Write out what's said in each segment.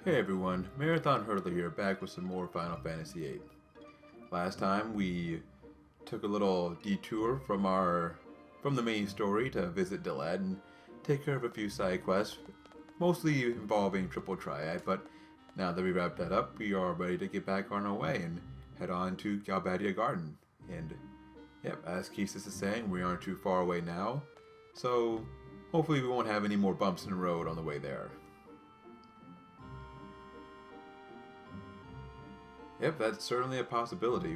Hey everyone, Marathon Hurdler here, back with some more Final Fantasy VIII. Last time we took a little detour from the main story to visit Dilad and take care of a few side quests, mostly involving Triple Triad, but now that we wrapped that up, we are ready to get back on our way and head on to Galbadia Garden. And yep, as Kesis is saying, we aren't too far away now, so hopefully we won't have any more bumps in the road on the way there. Yep, that's certainly a possibility.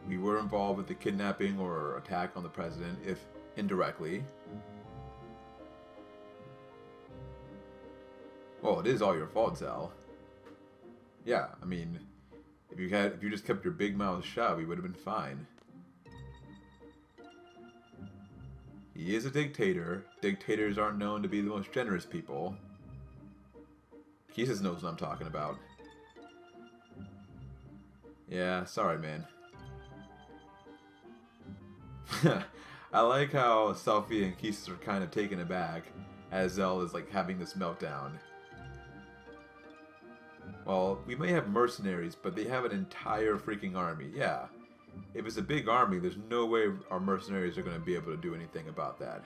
We were involved with the kidnapping or attack on the president, if indirectly. Well, it is all your fault, Zal. Yeah, I mean, if you just kept your big mouth shut, we would have been fine. He is a dictator. Dictators aren't known to be the most generous people. Jesus knows what I'm talking about. Yeah, sorry, man. I like how Selphie and Kesis are kind of taken aback as Zell is like having this meltdown. Well, we may have mercenaries, but they have an entire freaking army. Yeah, if it's a big army, there's no way our mercenaries are going to be able to do anything about that.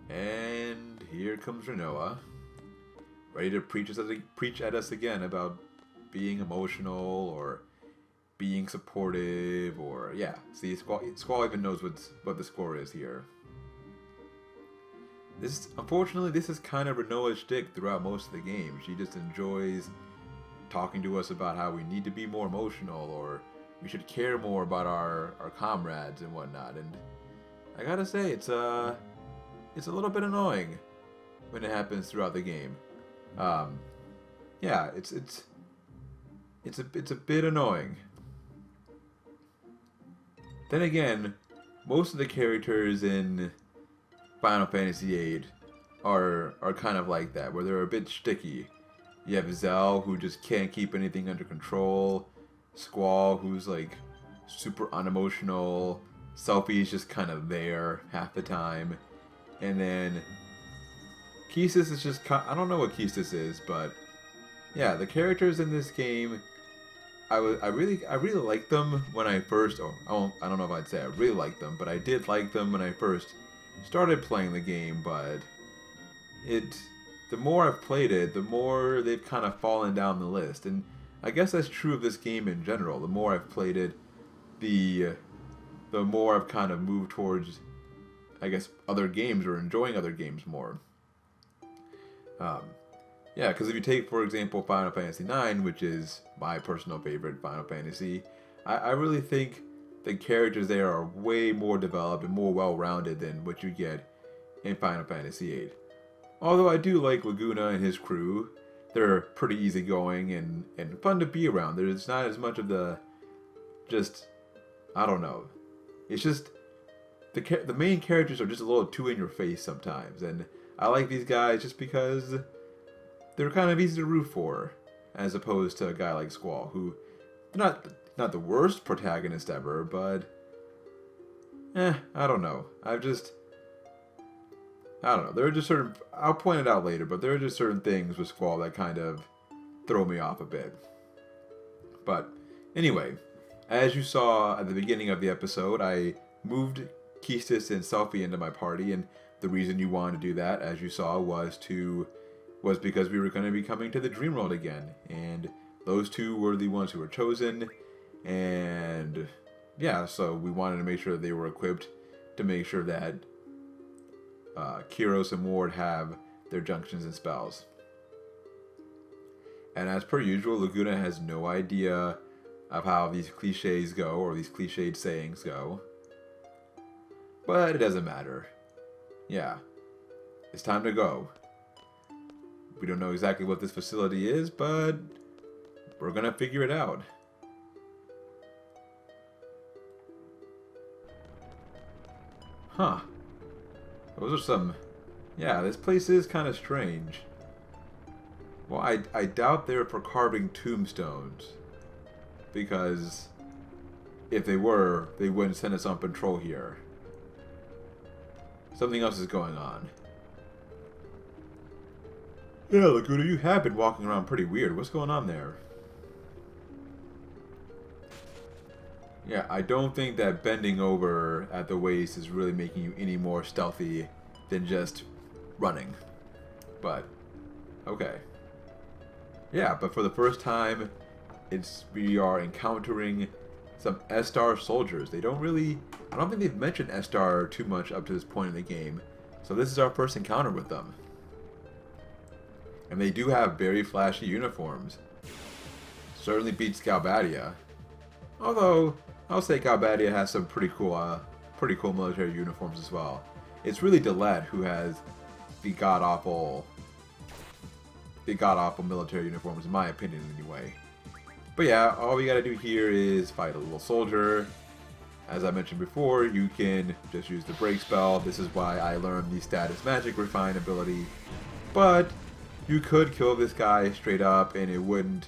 And here comes Renoa, ready to preach at us again about being emotional or being supportive, or yeah. See, Squall even knows what the score is here. Unfortunately, this is kind of Renoa's shtick throughout most of the game. She just enjoys talking to us about how we need to be more emotional, or we should care more about our comrades and whatnot. And I gotta say, it's a little bit annoying when it happens throughout the game. Yeah, it's a bit annoying. Then again, most of the characters in Final Fantasy VIII are kind of like that, where they're a bit shticky. You have Zell, who just can't keep anything under control. Squall, who's like super unemotional. Selphie's just kind of there half the time. And then Kesis is just I don't know what Kesis is, but yeah, the characters in this game, I really liked them when I first. I don't know if I'd say I really liked them, but I did like them when I first started playing the game. But the more I've played it, the more they've kind of fallen down the list, and I guess that's true of this game in general. The more I've played it, the more I've kind of moved towards, I guess, other games or enjoying other games more. Yeah, because if you take, for example, Final Fantasy IX, which is my personal favorite Final Fantasy, I really think the characters there are way more developed and more well-rounded than what you get in Final Fantasy VIII. Although I do like Laguna and his crew. They're pretty easygoing and fun to be around. There's not as much of the, I don't know. It's just, the main characters are just a little too in your face sometimes. And I like these guys just because they're kind of easy to root for, as opposed to a guy like Squall, who not the worst protagonist ever, but I don't know. I don't know. There are just certain, I'll point it out later, but there are just certain things with Squall that kind of throw me off a bit. But anyway, as you saw at the beginning of the episode, I moved Kesis and Selphie into my party, and the reason you wanted to do that, as you saw, was because we were going to be coming to the Dream World again, and those two were the ones who were chosen, and yeah, so we wanted to make sure that they were equipped to make sure that Kyros and Ward have their junctions and spells. And as per usual, Laguna has no idea of how these cliches go, or these cliched sayings go, but it doesn't matter. Yeah, it's time to go. We don't know exactly what this facility is, but we're gonna figure it out. Huh. Those are some... Yeah, this place is kind of strange. Well, I doubt they're for carving tombstones. Because if they were, they wouldn't send us on patrol here. Something else is going on. Yeah, Laguna, you have been walking around pretty weird. What's going on there? Yeah, I don't think that bending over at the waist is really making you any more stealthy than just running. But, okay. Yeah, but for the first time, we are encountering some S-Star soldiers. They don't really... I don't think they've mentioned S-Star too much up to this point in the game. So this is our first encounter with them. And they do have very flashy uniforms. Certainly beats Galbadia. Although, I'll say Galbadia has some pretty cool military uniforms as well. It's really Delet who has the god-awful military uniforms, in my opinion, anyway. But yeah, all we gotta do here is fight a little soldier. As I mentioned before, you can just use the break spell. This is why I learned the status magic refine ability. But you could kill this guy straight up and it wouldn't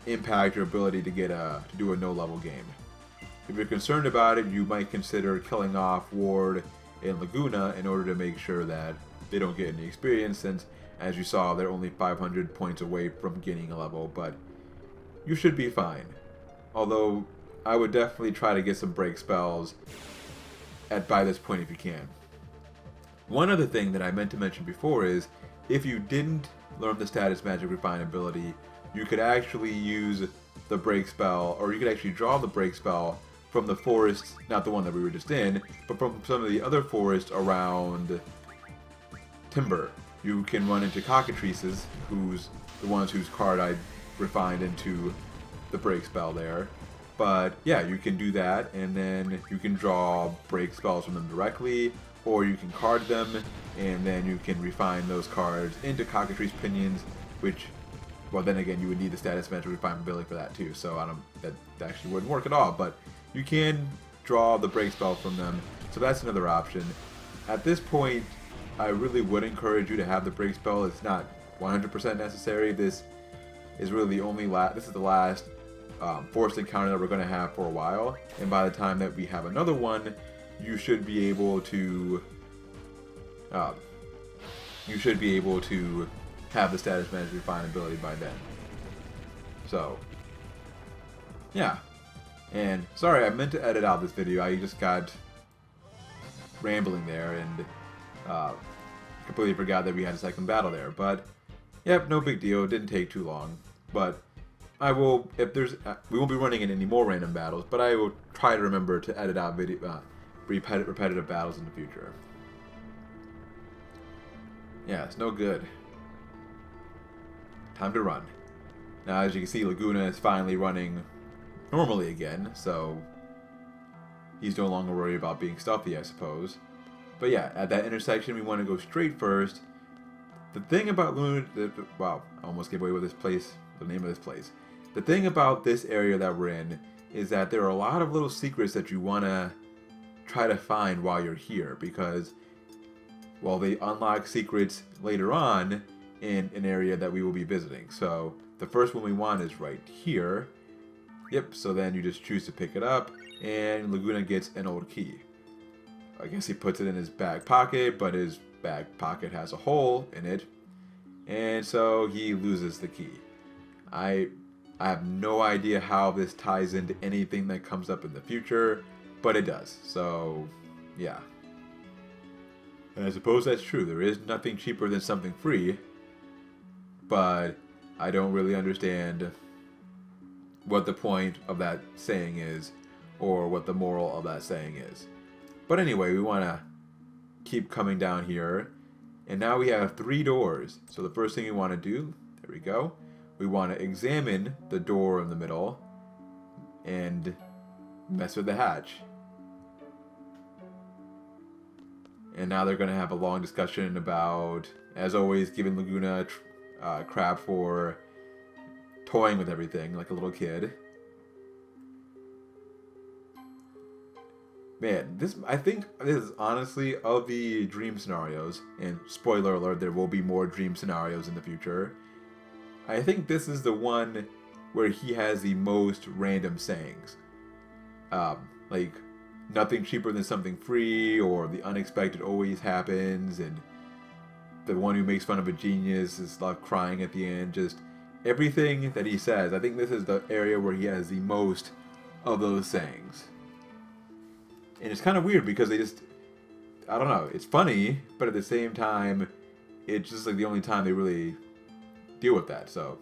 impact your ability to do a no-level game. If you're concerned about it, you might consider killing off Ward and Laguna in order to make sure that they don't get any experience, since, as you saw, they're only 500 points away from gaining a level, but you should be fine. Although, I would definitely try to get some break spells by this point if you can. One other thing that I meant to mention before is, if you didn't learn the status magic refine ability, you could actually use the break spell, or you could actually draw the break spell from the forests, not the one that we were just in, but from some of the other forests around Timber. You can run into cockatrices, who's the ones whose card I refined into the break spell there. But yeah, you can do that, and then you can draw break spells from them directly, or you can card them, and then you can refine those cards into cockatrice pinions, which, well, then again, you would need the status magic refine ability for that too, so that actually wouldn't work at all. But you can draw the break spell from them, so that's another option. At this point, I really would encourage you to have the break spell. It's not 100% necessary. This is really this is the last forced encounter that we're going to have for a while, and by the time that we have another one, you should be able to have the status magic refine ability by then. So yeah, and sorry, I meant to edit out this video. I just got rambling there and completely forgot that we had a second battle there. But yep, no big deal. It didn't take too long. But I will, we won't be running in any more random battles, but I will try to remember to edit out repetitive battles in the future. Yeah, it's no good. Time to run. Now, as you can see, Laguna is finally running normally again, so he's no longer worried about being stealthy, I suppose. But yeah, at that intersection, we want to go straight first. The thing about Luna, wow, I almost gave away with this place, the name of this place. The thing about this area that we're in is that there are a lot of little secrets that you want to try to find while you're here, because, well, they unlock secrets later on in an area that we will be visiting. So the first one we want is right here. Yep, so then you just choose to pick it up, and Laguna gets an old key. I guess he puts it in his back pocket, but his back pocket has a hole in it, and so he loses the key. I have no idea how this ties into anything that comes up in the future, but it does. So yeah. And I suppose that's true. There is nothing cheaper than something free, but I don't really understand what the point of that saying is, or what the moral of that saying is. But anyway, we want to keep coming down here, and now we have 3 doors. So the first thing we want to do, there we go, we want to examine the door in the middle and mess with the hatch. And now they're going to have a long discussion about, as always, giving Laguna crap for toying with everything like a little kid. Man, I think this is honestly, of the dream scenarios, and spoiler alert, there will be more dream scenarios in the future, I think this is the one where he has the most random sayings. Like, nothing cheaper than something free, or the unexpected always happens, and the one who makes fun of a genius is like crying at the end. Just everything that he says. I think this is the area where he has the most of those sayings. And it's kind of weird because they just, I don't know, it's funny, but at the same time, it's just like the only time they really deal with that. So,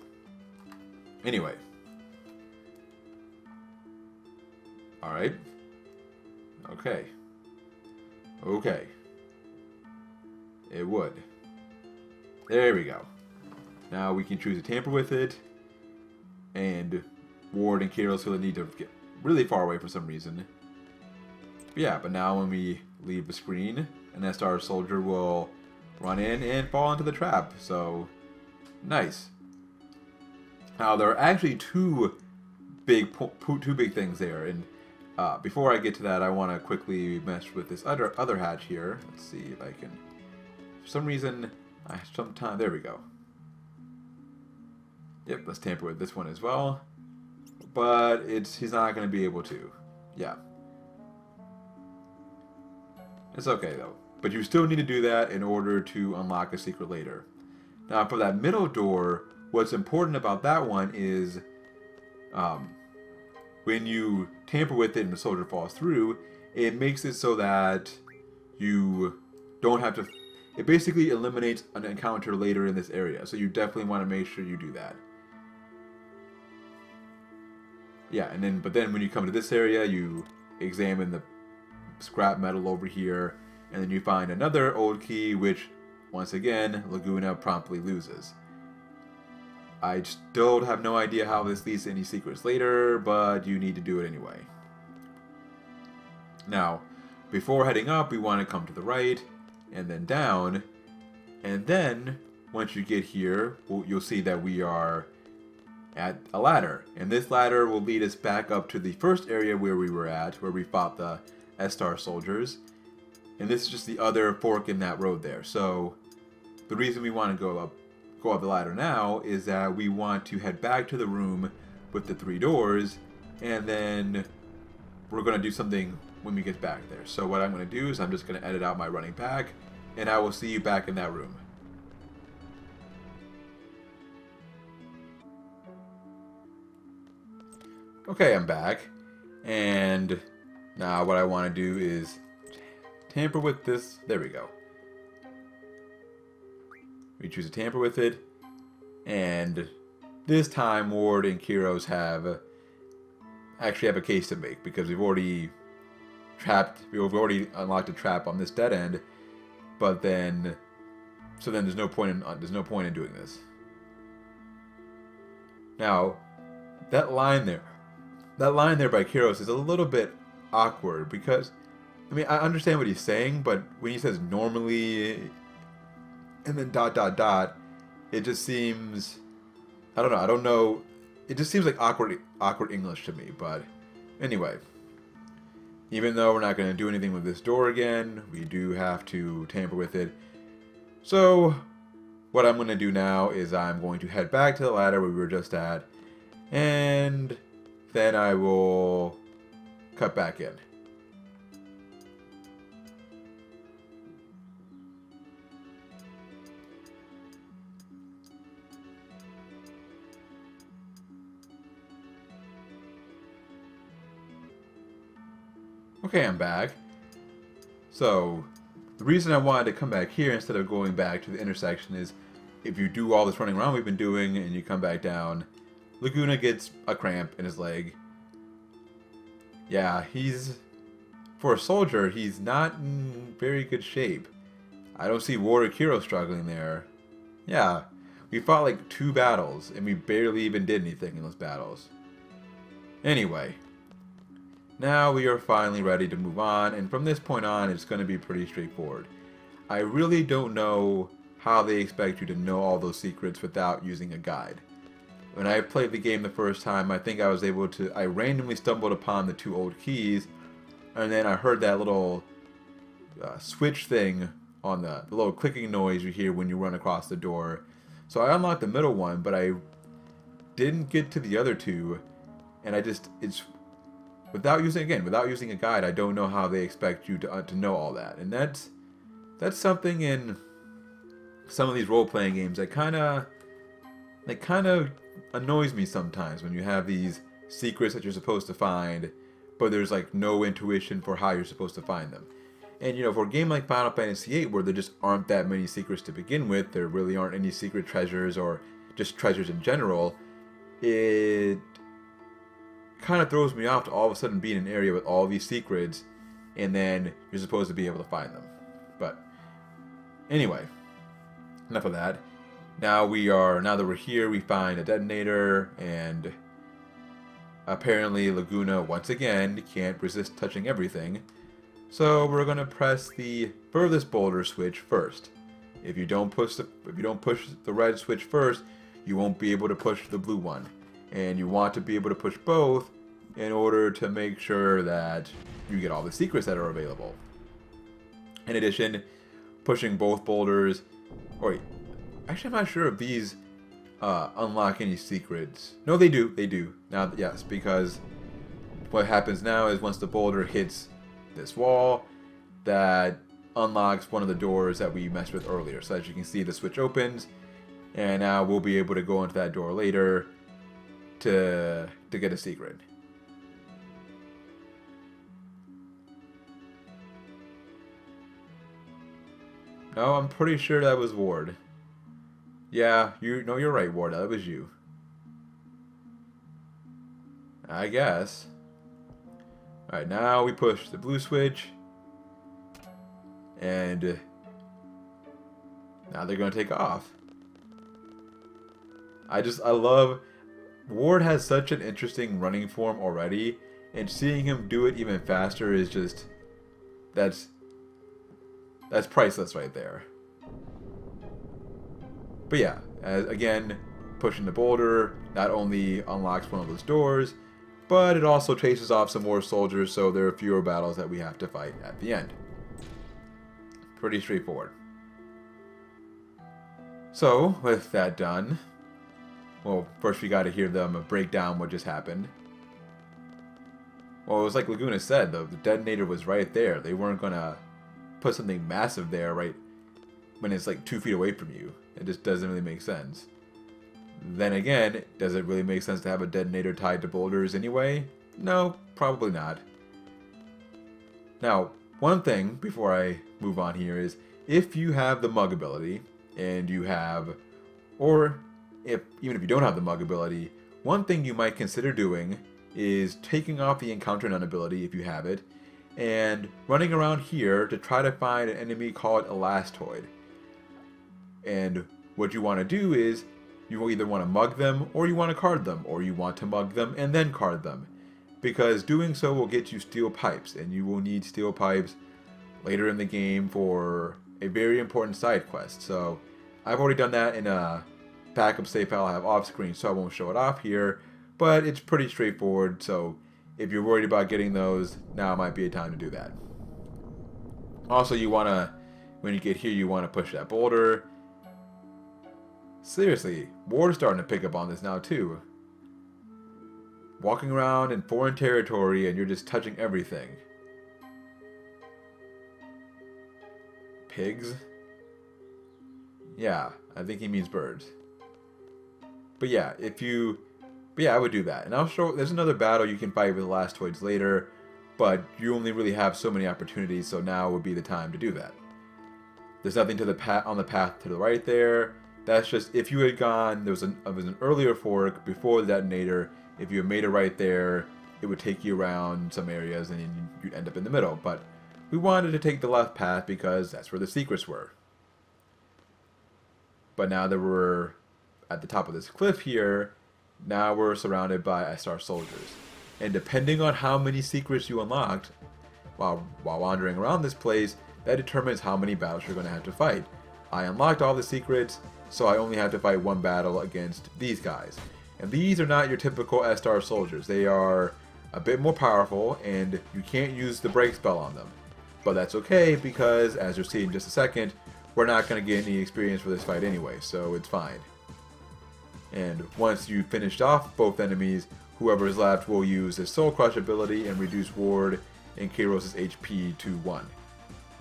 anyway. Alright. Okay. Okay. It would. There we go. Now we can choose to tamper with it. And Ward and Kiros feel the need to get really far away for some reason. But yeah, but now when we leave the screen, an SR soldier will run in and fall into the trap. So, nice. Now there are actually two big things there. And before I get to that, I want to quickly mess with this other hatch here. Let's see if I can. For some reason, there we go. Yep, let's tamper with this one as well. But he's not going to be able to. Yeah. It's okay though. But you still need to do that in order to unlock a secret later. Now for that middle door, what's important about that one is when you tamper with it and the soldier falls through, it makes it so that you don't have to... It basically eliminates an encounter later in this area. So you definitely want to make sure you do that. Yeah, but then when you come to this area, you examine the scrap metal over here, and then you find another old key, which, once again, Laguna promptly loses. I still have no idea how this leads to any secrets later, but you need to do it anyway. Now, before heading up, we want to come to the right, and then down, and then, once you get here, you'll see that we are at a ladder, and this ladder will lead us back up to the first area where we were at, where we fought the S-Star soldiers, and this is just the other fork in that road there. So the reason we want to go up the ladder now is that we want to head back to the room with the 3 doors, and then we're going to do something when we get back there. So what I'm going to do is I'm just going to edit out my running back, and I will see you back in that room. Okay, I'm back, and now what I want to do is tamper with this. There we go. We choose to tamper with it, and this time Ward and Kiros actually have a case to make, because we've already unlocked a trap on this dead end, but then there's no point in doing this. Now that line there by Kiros is a little bit awkward, because I mean, I understand what he's saying, but when he says normally and then ... it just seems, I don't know, it just seems like awkward English to me. But anyway, even though we're not going to do anything with this door again, we do have to tamper with it. So what I'm going to do now is I'm going to head back to the ladder where we were just at, and then I will cut back in. Okay, I'm back. So, the reason I wanted to come back here instead of going back to the intersection is if you do all this running around we've been doing and you come back down, Laguna gets a cramp in his leg. Yeah, for a soldier, he's not in very good shape. I don't see Ward or Kiro struggling there. Yeah, we fought like 2 battles, and we barely even did anything in those battles. Anyway, now we are finally ready to move on, and from this point on, it's going to be pretty straightforward. I really don't know how they expect you to know all those secrets without using a guide. When I played the game the first time, I think I randomly stumbled upon the 2 old keys, and then I heard that little switch thing on the little clicking noise you hear when you run across the door. So I unlocked the middle one, but I didn't get to the other 2, and without using a guide, I don't know how they expect you to know all that. And that's something in some of these role-playing games that kind of annoys me sometimes when you have these secrets that you're supposed to find, but there's like no intuition for how you're supposed to find them. And you know, for a game like Final Fantasy VIII, where there just aren't that many secrets to begin with, there really aren't any secret treasures or just treasures in general, it kind of throws me off to all of a sudden be in an area with all these secrets, and then you're supposed to be able to find them. But anyway, enough of that. Now that we're here, we find a detonator, and apparently Laguna once again can't resist touching everything. So we're gonna press the furthest boulder switch first. If you don't push the red switch first, you won't be able to push the blue one. And you want to be able to push both in order to make sure that you get all the secrets that are available. In addition, pushing both boulders, or wait, actually I'm not sure if these unlock any secrets. No, they do. They do. Now, yes, because what happens now is once the boulder hits this wall, that unlocks one of the doors that we messed with earlier. So as you can see, the switch opens, and now we'll be able to go into that door later to get a secret. No, I'm pretty sure that was Ward. Yeah, you're right, Ward. That was you. I guess. Alright, now we push the blue switch. And now they're going to take off. I love... Ward has such an interesting running form already. And seeing him do it even faster is just... That's priceless right there. But yeah, again, pushing the boulder not only unlocks one of those doors, but it also chases off some more soldiers, so there are fewer battles that we have to fight at the end. Pretty straightforward. So, with that done, well, first we gotta hear them break down what just happened. Well, it was like Laguna said, though, the detonator was right there. They weren't gonna put something massive there right when it's like 2 feet away from you. It just doesn't really make sense. Then again, does it really make sense to have a detonator tied to boulders anyway? No, probably not. Now, one thing before I move on here is, if you have the mug ability, and you have, or even if you don't have the mug ability, one thing you might consider doing is taking off the Enc-None ability if you have it, and running around here to try to find an enemy called Elastoid. And what you want to do is, you will either want to mug them, or you want to card them, or you want to mug them and then card them. Because doing so will get you steel pipes, and you will need steel pipes later in the game for a very important side quest. So, I've already done that in a backup save file I have off screen, so I won't show it off here. But it's pretty straightforward, so if you're worried about getting those, now might be a time to do that. Also, you want to, when you get here, you want to push that boulder. Seriously, Ward's starting to pick up on this now too. Walking around in foreign territory and you're just touching everything. Pigs? Yeah, I think he means birds. But yeah, I would do that. And I'll show, there's another battle you can fight with Elastoids later, but you only really have so many opportunities, so now would be the time to do that. There's nothing on the path to the right there. That's just, if you had gone, there was an earlier fork before the detonator. If you had made it right there, it would take you around some areas and you'd end up in the middle. But we wanted to take the left path because that's where the secrets were. But now that we're at the top of this cliff here, now we're surrounded by SR soldiers. And depending on how many secrets you unlocked while wandering around this place, that determines how many battles you're going to have to fight. I unlocked all the secrets, so I only have to fight one battle against these guys. And these are not your typical SR soldiers. They are a bit more powerful, and you can't use the break spell on them. But that's okay, because as you'll see in just a second, we're not going to get any experience for this fight anyway, so it's fine. And once you've finished off both enemies, whoever is left will use his Soul Crush ability and reduce Ward and Kairos' HP to 1.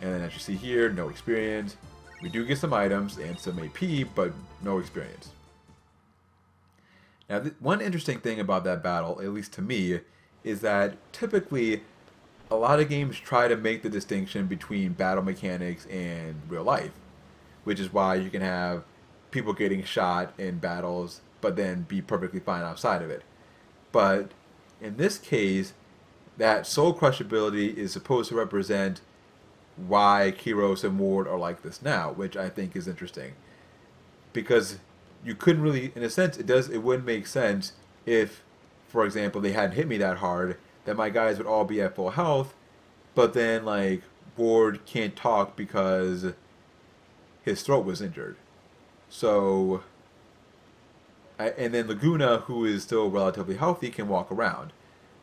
And then as you see here, no experience, We do get some items and some AP, but no experience. Now, one interesting thing about that battle, at least to me, is that typically a lot of games try to make the distinction between battle mechanics and real life, which is why you can have people getting shot in battles but then be perfectly fine outside of it. But in this case, that soul crush ability is supposed to represent why Kiros and Ward are like this now, which I think is interesting. Because you couldn't really, in a sense, it wouldn't make sense if, for example, they hadn't hit me that hard, that my guys would all be at full health, but then, like, Ward can't talk because his throat was injured. So, and then Laguna, who is still relatively healthy, can walk around.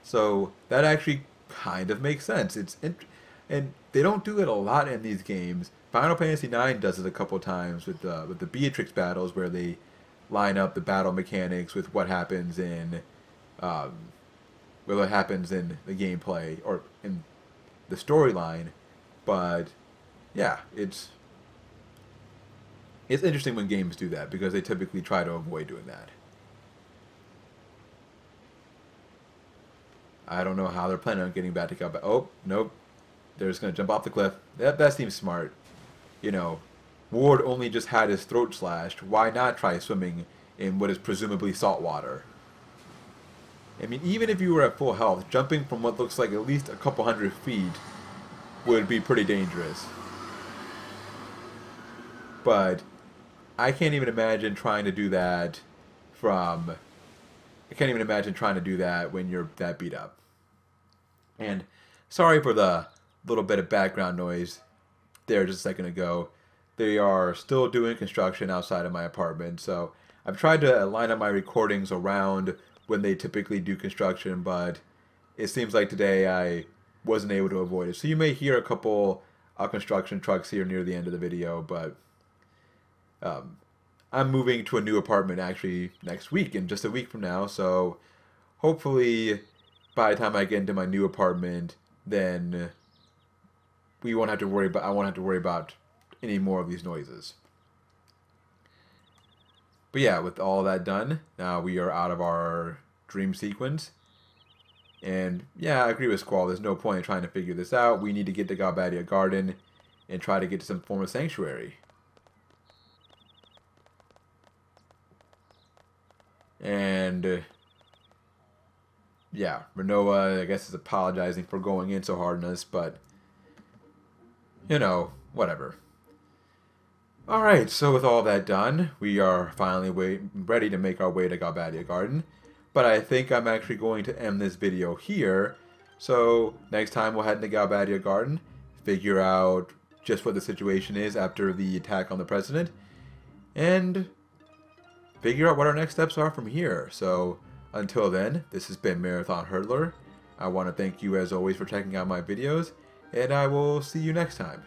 So that actually kind of makes sense. And they don't do it a lot in these games. Final Fantasy IX does it a couple times with the Beatrix battles, where they line up the battle mechanics with what happens in the gameplay or in the storyline. But yeah, it's interesting when games do that, because they typically try to avoid doing that. I don't know how they're planning on getting back to Galbadia. Oh, nope. They're just going to jump off the cliff. That seems smart. You know, Ward only just had his throat slashed. Why not try swimming in what is presumably salt water? I mean, even if you were at full health, jumping from what looks like at least a couple hundred feet would be pretty dangerous. But I can't even imagine trying to do that when you're that beat up. And sorry for the little bit of background noise there just a second ago. They are still doing construction outside of my apartment, so I've tried to line up my recordings around when they typically do construction, but it seems like today I wasn't able to avoid it. So you may hear a couple construction trucks here near the end of the video, but I'm moving to a new apartment actually next week, in just a week from now, so hopefully by the time I get into my new apartment, then I won't have to worry about any more of these noises. But yeah, with all that done, now we are out of our dream sequence. And yeah, I agree with Squall, there's no point in trying to figure this out. We need to get to Galbadia Garden and try to get to some form of sanctuary. And yeah, Renoa, I guess, is apologizing for going in so hard on us, but you know, whatever. Alright, so with all that done, we are finally ready to make our way to Galbadia Garden. But I think I'm actually going to end this video here. So next time we'll head into Galbadia Garden, figure out just what the situation is after the attack on the president, and figure out what our next steps are from here. So until then, this has been Marathon Hurdler. I want to thank you as always for checking out my videos, and I will see you next time.